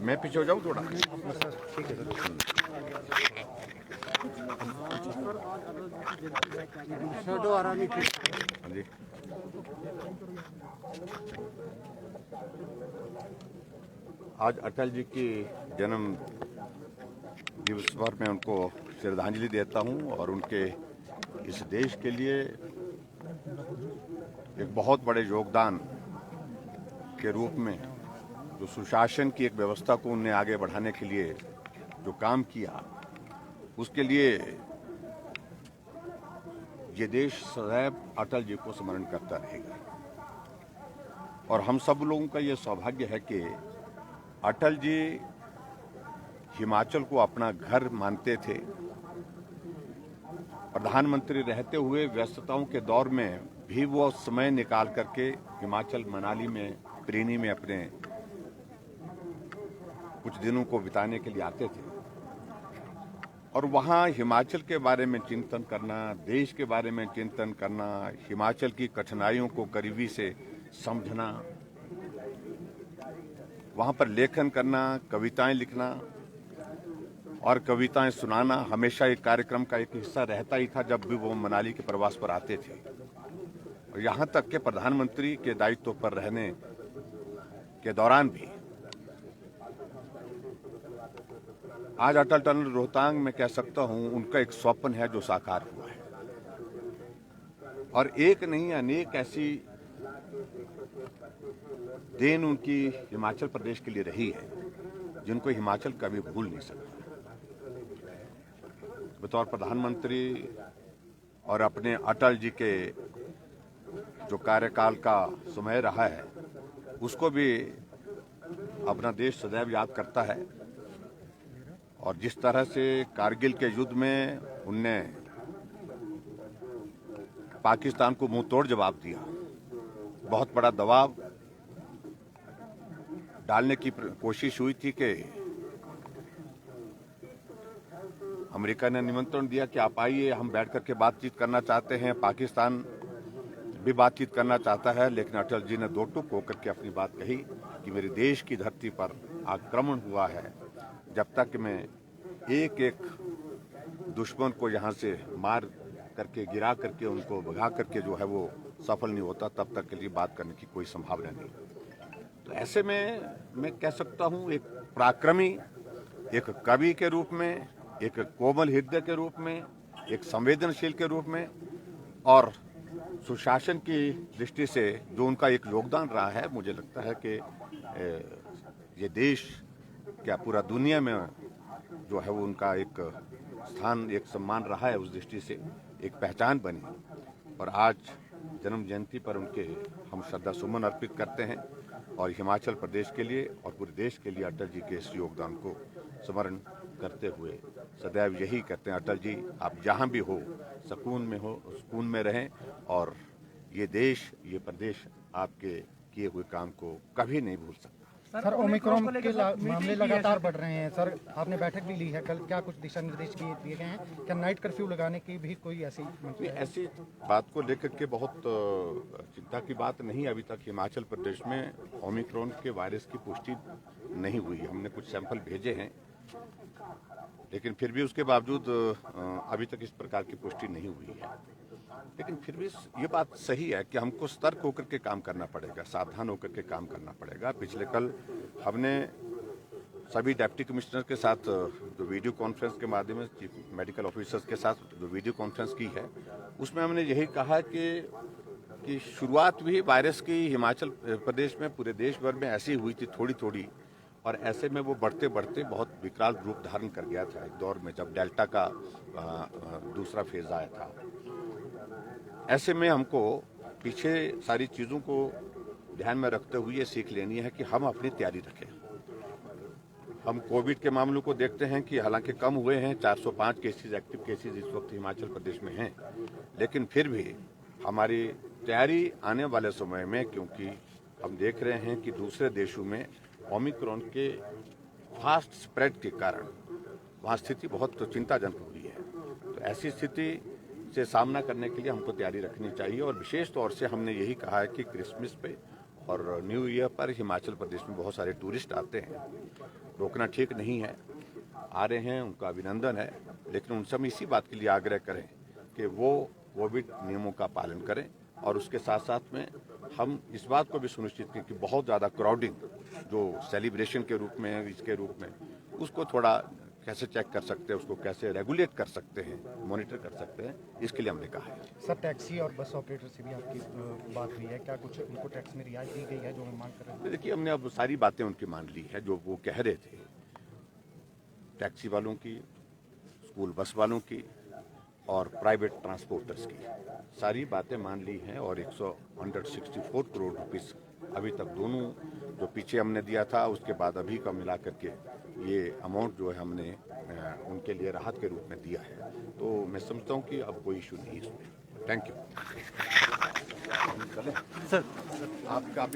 मैं पीछे हो जाऊँ थोड़ा। ठीक है सर। हाँ जी। आज अटल जी की जन्म दिवस पर मैं उनको श्रद्धांजलि देता हूं और उनके इस देश के लिए एक बहुत बड़े योगदान के रूप में जो सुशासन की एक व्यवस्था को उन्हें आगे बढ़ाने के लिए जो काम किया, उसके लिए ये देश सदैव अटल जी को स्मरण करता रहेगा। और हम सब लोगों का ये सौभाग्य है कि अटल जी हिमाचल को अपना घर मानते थे। प्रधानमंत्री रहते हुए व्यस्तताओं के दौर में भी वो समय निकाल करके हिमाचल मनाली में प्रीनी में अपने कुछ दिनों को बिताने के लिए आते थे और वहाँ हिमाचल के बारे में चिंतन करना, देश के बारे में चिंतन करना, हिमाचल की कठिनाइयों को करीबी से समझना, वहाँ पर लेखन करना, कविताएं लिखना और कविताएं सुनाना हमेशा एक कार्यक्रम का एक हिस्सा रहता ही था जब भी वो मनाली के प्रवास पर आते थे। और यहाँ तक कि प्रधानमंत्री के दायित्व पर रहने के दौरान भी आज अटल टनल रोहतांग में कह सकता हूँ उनका एक स्वप्न है जो साकार हुआ है। और एक नहीं अनेक ऐसी देन उनकी हिमाचल प्रदेश के लिए रही है जिनको हिमाचल कभी भूल नहीं सकता। बतौर प्रधानमंत्री और अपने अटल जी के जो कार्यकाल का समय रहा है उसको भी अपना देश सदैव याद करता है। और जिस तरह से कारगिल के युद्ध में उनने पाकिस्तान को मुंह तोड़ जवाब दिया, बहुत बड़ा दबाव डालने की कोशिश हुई थी कि अमेरिका ने निमंत्रण दिया कि आप आइए, हम बैठ करके बातचीत करना चाहते हैं, पाकिस्तान भी बातचीत करना चाहता है। लेकिन अटल जी ने दो टूक होकर के अपनी बात कही कि मेरे देश की धरती पर आक्रमण हुआ है, जब तक मैं एक एक दुश्मन को यहाँ से मार करके गिरा करके उनको भगा करके जो है वो सफल नहीं होता, तब तक के लिए बात करने की कोई संभावना नहीं। तो ऐसे में मैं कह सकता हूँ एक पराक्रमी, एक कवि के रूप में, एक कोमल हृदय के रूप में, एक संवेदनशील के रूप में और सुशासन की दृष्टि से जो उनका एक योगदान रहा है, मुझे लगता है कि ये देश क्या पूरा दुनिया में जो है वो उनका एक स्थान, एक सम्मान रहा है। उस दृष्टि से एक पहचान बनी और आज जन्म जयंती पर उनके हम श्रद्धा सुमन अर्पित करते हैं और हिमाचल प्रदेश के लिए और पूरे देश के लिए अटल जी के इस योगदान को स्मरण करते हुए सदैव यही कहते हैं, अटल जी आप जहाँ भी हो सुकून में रहें और ये देश, ये प्रदेश आपके किए हुए काम को कभी नहीं भूल सकता। सर ओमिक्रॉन के मामले लगातार बढ़ रहे हैं सर, आपने बैठक भी ली है कल, क्या कुछ दिशा निर्देश दिए गए हैं? क्या नाइट कर्फ्यू लगाने की भी कोई ऐसी बात को लेकर के बहुत चिंता की बात नहीं। अभी तक हिमाचल प्रदेश में ओमिक्रॉन के वायरस की पुष्टि नहीं हुई। हमने कुछ सैंपल भेजे हैं लेकिन फिर भी उसके बावजूद अभी तक इस प्रकार की पुष्टि नहीं हुई है। लेकिन फिर भी ये बात सही है कि हमको सतर्क होकर के काम करना पड़ेगा, सावधान होकर के काम करना पड़ेगा। पिछले कल हमने सभी डिप्टी कमिश्नर के साथ जो वीडियो कॉन्फ्रेंस के माध्यम से चीफ मेडिकल ऑफिसर्स के साथ जो वीडियो कॉन्फ्रेंस की है, उसमें हमने यही कहा कि शुरुआत भी वायरस की हिमाचल प्रदेश में, पूरे देश भर में ऐसी हुई थी थोड़ी थोड़ी, और ऐसे में वो बढ़ते बढ़ते बहुत विकराल रूप धारण कर गया था एक दौर में जब डेल्टा का दूसरा फेज आया था। ऐसे में हमको पीछे सारी चीज़ों को ध्यान में रखते हुए ये सीख लेनी है कि हम अपनी तैयारी रखें। हम कोविड के मामलों को देखते हैं कि हालांकि कम हुए हैं, 405 केसेस, एक्टिव केसेस इस वक्त हिमाचल प्रदेश में हैं, लेकिन फिर भी हमारी तैयारी आने वाले समय में, क्योंकि हम देख रहे हैं कि दूसरे देशों में ओमिक्रॉन के फास्ट स्प्रेड के कारण वहाँ स्थिति बहुत चिंताजनक हुई है। तो ऐसी स्थिति से सामना करने के लिए हमको तैयारी रखनी चाहिए और विशेष तौर से हमने यही कहा है कि क्रिसमस पे और न्यू ईयर पर हिमाचल प्रदेश में बहुत सारे टूरिस्ट आते हैं, रोकना ठीक नहीं है, आ रहे हैं, उनका अभिनंदन है, लेकिन उनसे हम इसी बात के लिए आग्रह करें कि वो कोविड नियमों का पालन करें और उसके साथ साथ में हम इस बात को भी सुनिश्चित करें कि बहुत ज़्यादा क्राउडिंग जो सेलिब्रेशन के रूप में, इसके रूप में, उसको थोड़ा कैसे चेक कर सकते हैं, उसको कैसे रेगुलेट कर सकते हैं, मॉनिटर कर सकते हैं, इसके लिए हमने कहा है। सर टैक्सी और बस ऑपरेटर से भी आपकी बात हुई है, क्या कुछ उनको टैक्स में रियायत दी गई है जो हम मांग कर रहे हैं? देखिए, हमने अब सारी बातें उनकी मान ली है जो वो कह रहे थे, टैक्सी वालों की, स्कूल बस वालों की और प्राइवेट ट्रांसपोर्टर्स की सारी बातें मान ली हैं और 164 करोड़ रुपीस अभी तक दोनों जो पीछे हमने दिया था उसके बाद अभी का मिला करके ये अमाउंट जो है हमने उनके लिए राहत के रूप में दिया है। तो मैं समझता हूँ कि अब कोई इशू नहीं है इसमें। Thank you sir. आपका